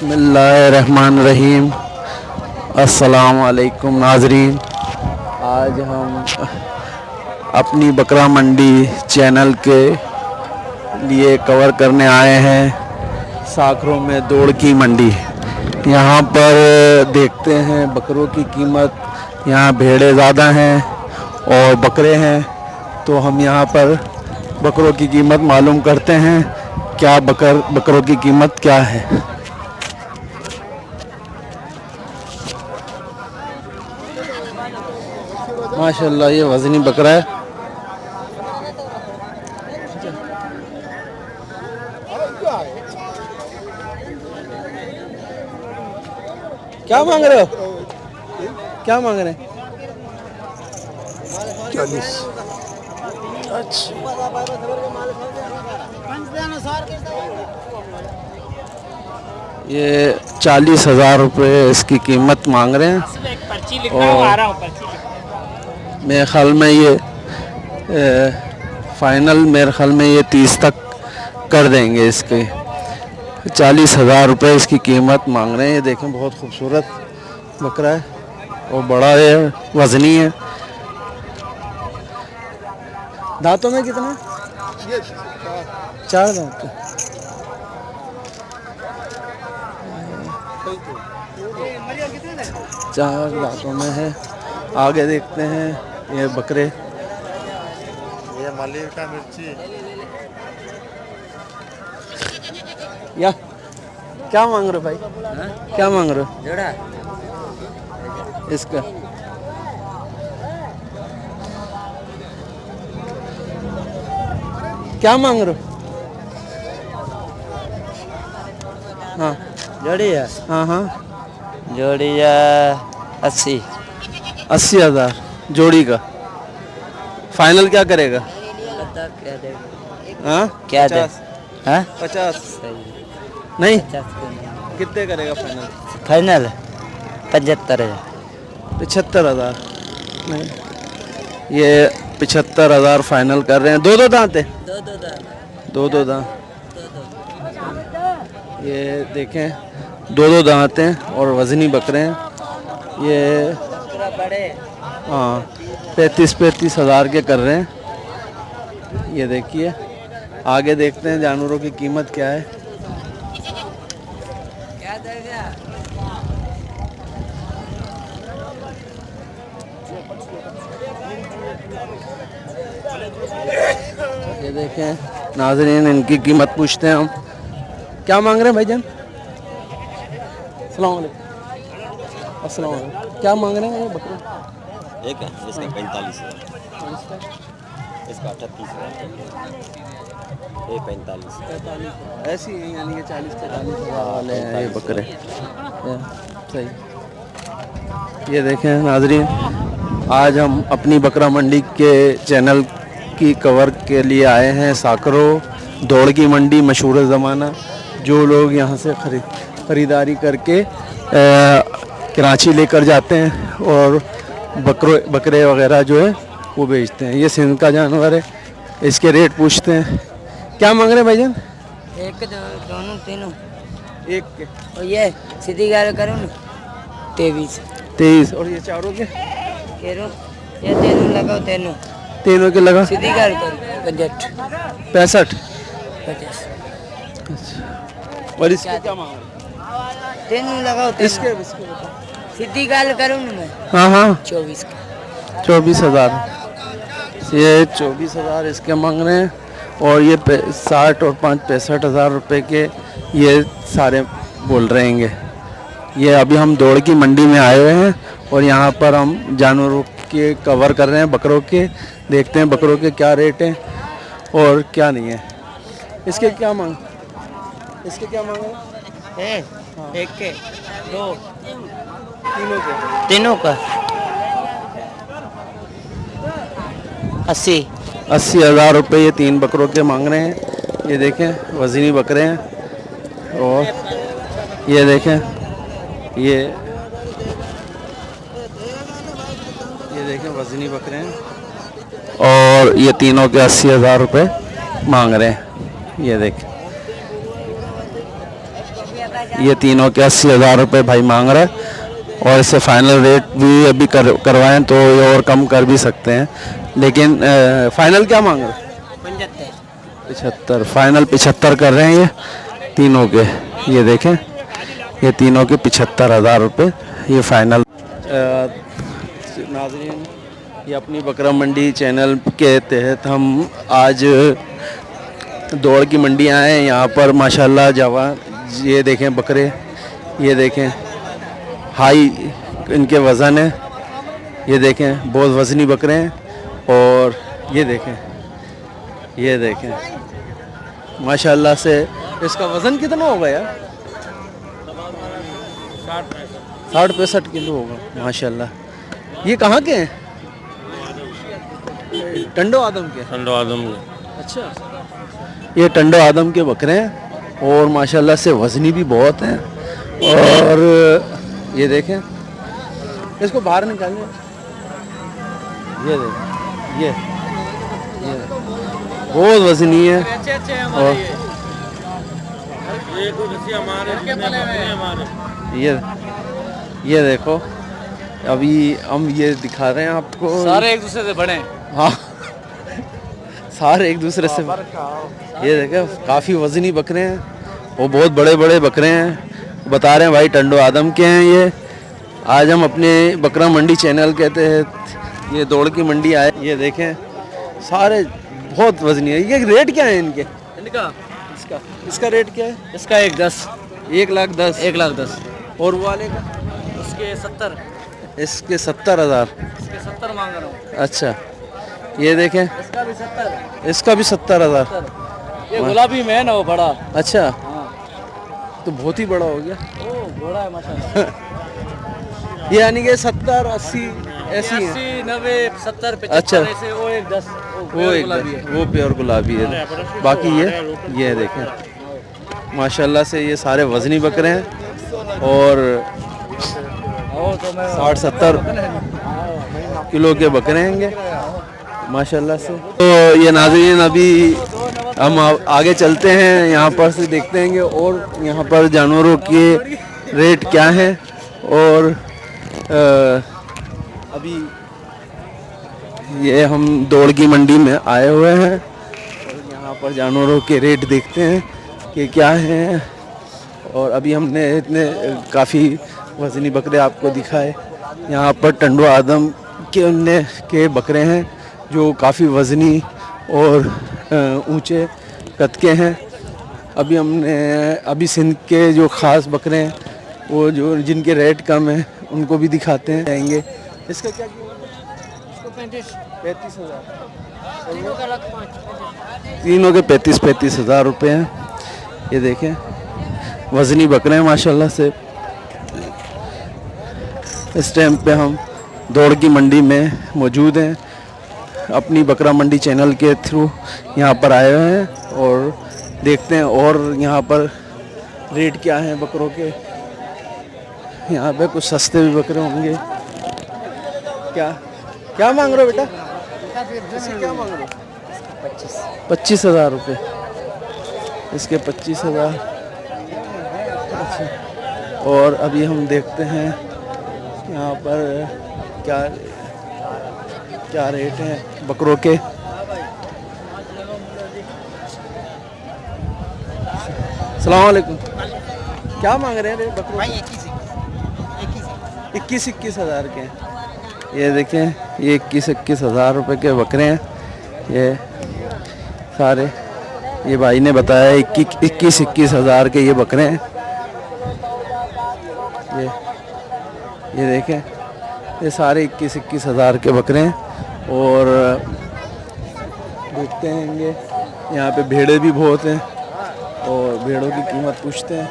बिस्मिल्लाहिर्रहमानिर्रहीम। अस्सलामु अलैकुम नाज़रीन। आज हम अपनी बकरा मंडी चैनल के लिए कवर करने आए हैं साकरों में दौड़ की मंडी। यहाँ पर देखते हैं बकरों की कीमत। यहाँ भेड़ें ज़्यादा हैं और बकरे हैं, तो हम यहाँ पर बकरों की कीमत मालूम करते हैं। क्या बकरों की कीमत क्या है। माशाल्लाह ये वज़नी बकरा है। क्या मांग रहे हो? क्या मांग रहे हैं? 40। अच्छा, ये 40,000 रुपये इसकी कीमत मांग रहे हैं। और मेरे ख्याल में ये फ़ाइनल मेरे ख्याल में ये 30 तक कर देंगे। इसके 40,000 रुपये इसकी कीमत मांग रहे हैं। ये देखें बहुत खूबसूरत बकरा है और बड़ा है, वज़नी है। दांतों में कितने? 4 दांत। चार दांतों में है। आगे देखते हैं ये बकरे। ये मलिका मिर्ची या क्या मांग रहे हो भाई? क्या मांग रहे हो? जोड़ा इसका क्या मांग रहे हो? हाँ जोड़ी है। हाँ हाँ, जोड़ी है 80,000 जोड़ी का। फाइनल क्या करेगा? क्या दे? हाँ क्या दे? 50 सही नहीं, 50 कितने करेगा फाइनल? फाइनल 75,000। 75,000 नहीं, ये 75,000 फाइनल कर रहे हैं। दो दांत है। दो दांत। ये देखें दो दांत हैं और वज़नी बकरे हैं। ये बड़े हाँ 35,000 के कर रहे हैं। ये देखिए, आगे देखते हैं जानवरों की कीमत क्या है। क्या देगा? ये देखें नाज़रीन, इनकी कीमत पूछते हैं हम। क्या मांग रहे हैं भाईजान? अस्सलाम वालेकुम। अस्सलाम वालेकुम। क्या मांग रहे हैं ये बकरे? एक है इसका 45,000, इसका 38,000, ये 45। ऐसी ही यानी कि 40-45,000 वाले हैं ये बकरे। सही। ये देखें नाज़रीन, आज हम अपनी बकरा मंडी के चैनल की कवर के लिए आए हैं साकरों दौड़ की मंडी, मशहूर ज़माना। जो लोग यहाँ से ख़रीदारी करके कराची लेकर जाते हैं और बकरे वगैरह जो है वो बेचते हैं। ये सिंध का जानवर है। इसके रेट पूछते हैं। क्या मांग रहे हैं भाईजान? एक दोनों तीनों एक के और ये सीधी गाल करो ना 23 और ये चारों के करो। ये तीनों लगाओ, तीनों के लगा सीधी गाल करो 65। 50 और इसके क्या मांग रहे हैं? तीनों लगाओ। इसके बताओ। सीधी गाल करो ना मैं हाँ हाँ 24 का। 24,000। ये 24,000 इसके मांग रहे हैं। और ये 60 और 5 65,000 रुपये के ये सारे बोल रहे हैं। ये अभी हम दौड़ की मंडी में आए हुए हैं और यहाँ पर हम जानवरों के कवर कर रहे हैं, बकरों के। देखते हैं बकरों के क्या रेट हैं और क्या नहीं है। इसके क्या मांग रहे हैं? एक के दो तीनों का 80,000 रुपये ये 3 बकरों के मांग रहे हैं। ये देखें वज़नी बकरे हैं। और ये देखें ये देखें वज़नी बकरे हैं और ये तीनों के 80,000 रुपये मांग रहे हैं। ये देखें ये तीनों के 80,000 रुपये भाई मांग रहा है। और इससे फाइनल रेट भी अभी करवाएं तो ये और कम कर भी सकते हैं, लेकिन फाइनल क्या मांग रहे हैं? 75। फाइनल 75 कर रहे हैं ये तीनों के। ये देखें, ये तीनों के 75,000 रुपये ये फाइनल। नाज़रीन, ये अपनी बकरा मंडी चैनल के तहत हम आज दौड़ की मंडी आए हैं। यहाँ पर माशाल्लाह जवान, ये देखें बकरे, ये देखें हाई इनके वज़न है, ये देखें बहुत वज़नी बकरे हैं। और ये देखें माशाल्लाह से इसका वज़न कितना होगा यार? 60-65 किलो होगा माशाल्लाह। ये कहाँ के हैं? टंडो आदम के। ठंडो आदम अच्छा, ये टंडो आदम के बकरे हैं और माशाल्लाह से वज़नी भी बहुत हैं। और ये देखें, इसको बाहर निकालें, ये देखें, ये बहुत वज़नी है। और ये देखो, अभी हम ये दिखा रहे हैं आपको, सारे एक दूसरे से बड़े हैं। हाँ सारे एक दूसरे से। ये देखें काफ़ी वज़नी बकरे हैं वो, बहुत बड़े बड़े बकरे हैं। बता रहे हैं भाई टंडो आदम के हैं ये। आज हम अपने बकरा मंडी चैनल के तहत ये दौड़ की मंडी आए। ये देखें सारे बहुत वज़नी है। ये रेट क्या है इनके? इसका रेट क्या है? इसका 1,10,000। 1,10,000। 1,10,000। और वो वाले का? इसके 70। इसके 70,000। इसके 70 मांग रहा हूँ। अच्छा, ये देखें इसका भी 70। इसका भी 70,000। ये गुलाबी में है ना वो बड़ा। अच्छा, हाँ, तो बहुत ही बड़ा हो गया। ओ बड़ा है माशाल्लाह। ये यानी कि 70, 80 ऐसी है। 80, 90, 70, 75 अच्छा। ऐसे। वो 1,10,000 वो एक गुलाबी है। वो प्योर गुलाबी है। बाकी ये देखें माशाल्लाह से ये सारे वज़नी बकरे हैं और 60-70 किलो के बकरे हैंगे माशाल्लाह से। तो ये नाज़रीन, अभी हम आगे चलते हैं, यहाँ पर से देखते हैं और यहाँ पर जानवरों के रेट क्या हैं। और अभी ये हम दौड़ की मंडी में आए हुए हैं और यहाँ पर जानवरों के रेट देखते हैं कि क्या हैं। और अभी हमने इतने काफ़ी वज़नी बकरे आपको दिखाए। यहाँ पर टंडो आदम के बकरे हैं जो काफ़ी वज़नी और ऊंचे कद के हैं। अभी सिंध के जो ख़ास बकरे हैं वो जो जिनके रेट कम हैं उनको भी दिखाते हैं जाएंगे। इसका क्या कीमत है? 35,000। तीनों के 35,000 रुपये हैं। ये देखें वज़नी बकरे हैं माशाल्लाह से। इस टाइम पे हम दौड़ की मंडी में मौजूद हैं, अपनी बकरा मंडी चैनल के थ्रू यहाँ पर आए हुए हैं और देखते हैं और यहाँ पर रेट क्या हैं बकरों के। यहाँ पे कुछ सस्ते भी बकरे होंगे। क्या मांग रहे हो बेटा? इसके क्या मांग रहे हो? 25,000 रुपये। इसके 25,000। अच्छा, और अभी हम देखते हैं यहाँ पर क्या रेट हैं बकरों के। अस्सलाम वालेकुम। क्या मांग रहे हैं रेट बकरों के? 21,000 के। ये देखें ये 21,000 रुपये के बकरे हैं ये सारे। ये भाई ने बताया 21,000 के ये बकरे हैं। ये देखें ये सारे 21,000 के बकरे हैं। और देखते हैं यहाँ पे भेड़े भी बहुत हैं और भेड़ों की कीमत पूछते हैं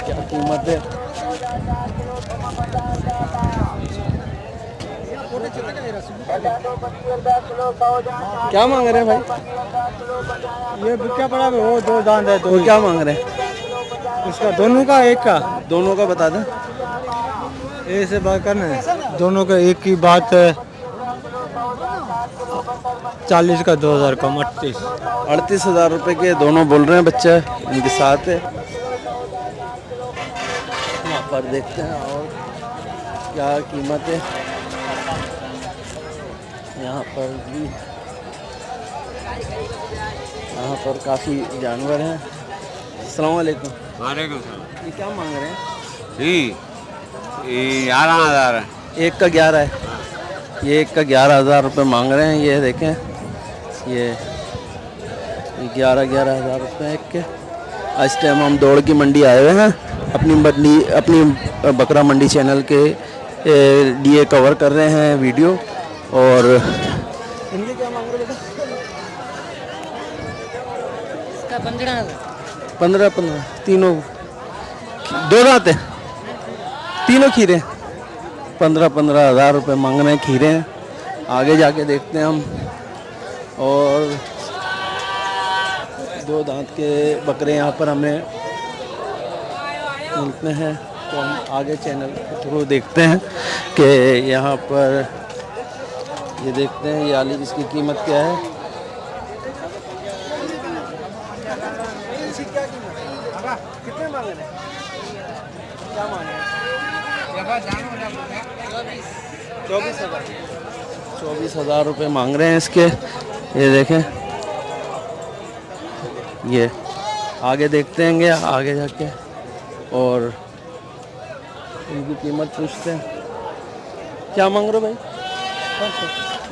क्या कीमत है। क्या मांग रहे हैं भाई? ये क्या पड़ा है? वो 2 दांत है। तो क्या मांग रहे हैं? इसका दोनों का एक का? दोनों का बता दें। ऐसे बात करना है, दोनों का एक की बात है। 40 का 2,000 कम 38। 38,000 रुपये के दोनों बोल रहे हैं। बच्चा इनके साथ है। यहाँ पर देखते हैं और क्या कीमत है। यहाँ पर भी, यहाँ पर काफ़ी जानवर हैं। अस्सलाम वालेकुम। वालेकुम सलाम। ये क्या मांग रहे हैं? ये 11,000 है। एक का 11 है। ये एक का 11,000 रुपये मांग रहे हैं। ये देखें, ये 11,000 रुपये एक के। आज टाइम हम दौड़ की मंडी आए हुए हैं, अपनी बकरा मंडी चैनल के लिए कवर कर रहे हैं वीडियो। और इनके क्या मांग रहे हो बेटा? इसका 15,000। 15 तीनों, 2 दांत है, तीनों खीरे। 15,000 रुपये मांग रहे हैं खीरे हैं। आगे जाके देखते हैं हम। और 2 दांत के बकरे यहाँ पर हमें मिलते हैं, तो हम आगे चैनल के थ्रू देखते हैं कि यहाँ पर ये देखते हैं ये वाली इसकी कीमत क्या है। कितने मांग रहे हैं? क्या मांग रहे हैं? 24,000 रुपये मांग रहे हैं इसके। ये देखें, ये आगे देखते हैं आगे जाके और इनकी कीमत पूछते हैं। क्या मांग रहे हो भाई?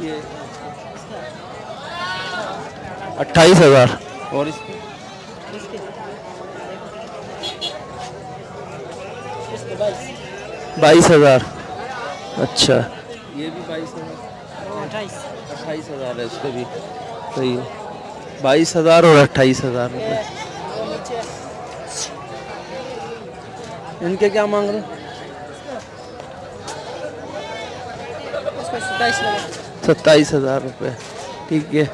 ये 28,000। और इसकी 22,000। अच्छा, ये भी 22,000। 28,000 है इसके भी। सही है, 22,000 और 28,000 रुपये। इनके क्या मांग रहे हो? 27,000 रुपये। ठीक है,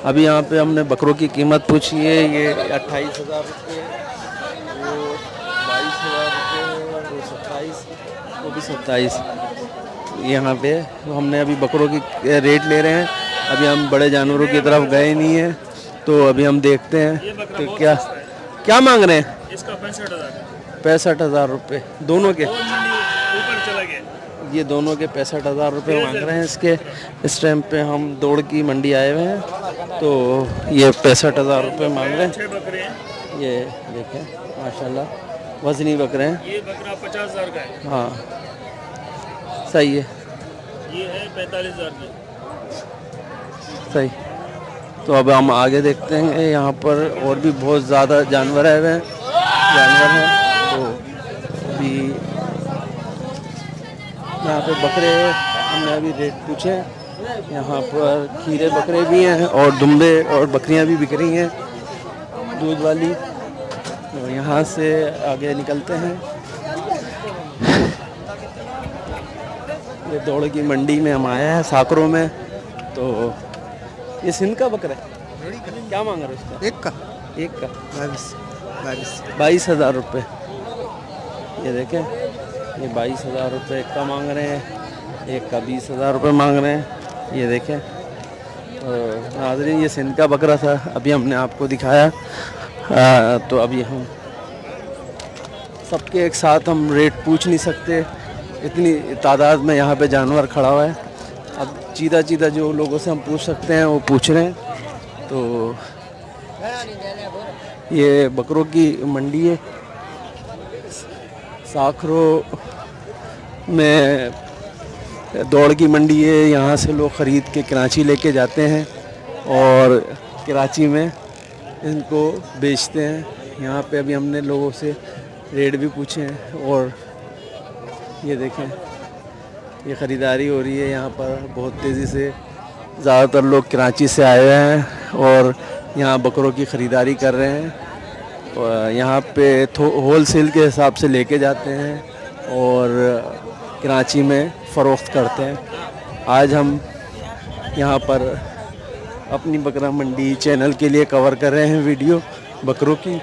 अभी यहाँ पे हमने बकरों की कीमत पूछी है। ये 28,000 रुपये, वो 22,000 रुपये, वो 27, वो भी 27। यहाँ पे हमने अभी बकरों की रेट ले रहे हैं। अभी हम बड़े जानवरों की तरफ गए नहीं हैं, तो अभी हम देखते हैं तो क्या मांग रहे हैं? इसका 65,000। 65,000 रुपये दोनों के। ऊपर चला गया। ये दोनों के 65,000 रुपये मांग रहे हैं इसके। इस टाइम पे हम दौड़ की मंडी आए हुए हैं, तो ये 65,000 रुपये मांग रहे हैं। 6 बकरे हैं। ये देखें माशाल्लाह वजनी बकरे हैं। ये बकरा 50,000 का है। हाँ सही है, ये है 45,000 की। सही। तो अब हम आगे देखते हैं, यहाँ पर और भी बहुत ज़्यादा जानवर आए हुए हैं, तो अभी यहाँ पे बकरे हमने अभी रेट पूछे। यहाँ पर खीरे बकरे भी हैं और दुम्बे और बकरियाँ भी बिक रही हैं दूध वाली। तो यहाँ से आगे निकलते हैं। ये दौड़ की मंडी में हम आए हैं साकरों में। तो ये सिंध का बकरा है, क्या मांग रहे हो इसका? एक का 22,000 रुपये। ये देखें, ये 22,000 रुपये एक का मांग रहे हैं, एक का 20,000 रुपये मांग रहे हैं। ये देखें, तो नाज़रीन ये सिंध का बकरा था, अभी हमने आपको दिखाया। तो अभी हम सबके एक साथ हम रेट पूछ नहीं सकते, इतनी तादाद में यहाँ पे जानवर खड़ा हुआ है। अब चीदा जो लोगों से हम पूछ सकते हैं वो पूछ रहे हैं। तो ये बकरों की मंडी है, साखरों में दौड़ की मंडी है। यहाँ से लोग ख़रीद के कराची लेके जाते हैं और कराची में इनको बेचते हैं। यहाँ पे अभी हमने लोगों से रेट भी पूछे हैं। और ये देखें, ये ख़रीदारी हो रही है यहाँ पर बहुत तेज़ी से। ज़्यादातर लोग कराची से आए हुए हैं और यहाँ बकरों की ख़रीदारी कर रहे हैं। और यहाँ पे होल सेल के हिसाब से लेके जाते हैं और कराची में फ़रोख्त करते हैं। आज हम यहाँ पर अपनी बकरा मंडी चैनल के लिए कवर कर रहे हैं वीडियो बकरों की।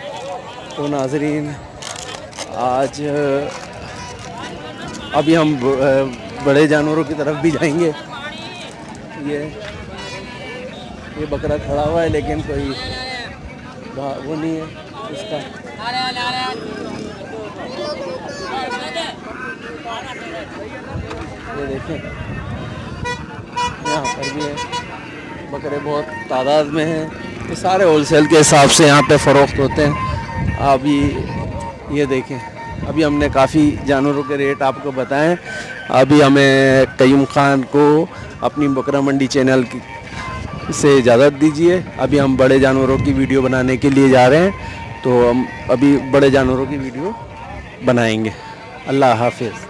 तो नाज़रीन आज अभी हम बड़े जानवरों की तरफ भी जाएंगे। ये बकरा खड़ा हुआ है लेकिन कोई वो नहीं है इसका। ये देखें यहाँ पर भी है, बकरे बहुत तादाद में हैं। ये सारे होलसेल के हिसाब से यहाँ पे फ़रोख्त होते हैं। अभी ये देखें, अभी हमने काफ़ी जानवरों के रेट आपको बताएं। अभी हमें कयूम खान को अपनी बकरा मंडी चैनल की से इजाज़त दीजिए। अभी हम बड़े जानवरों की वीडियो बनाने के लिए जा रहे हैं, तो हम अभी बड़े जानवरों की वीडियो बनाएंगे। अल्लाह हाफिज़।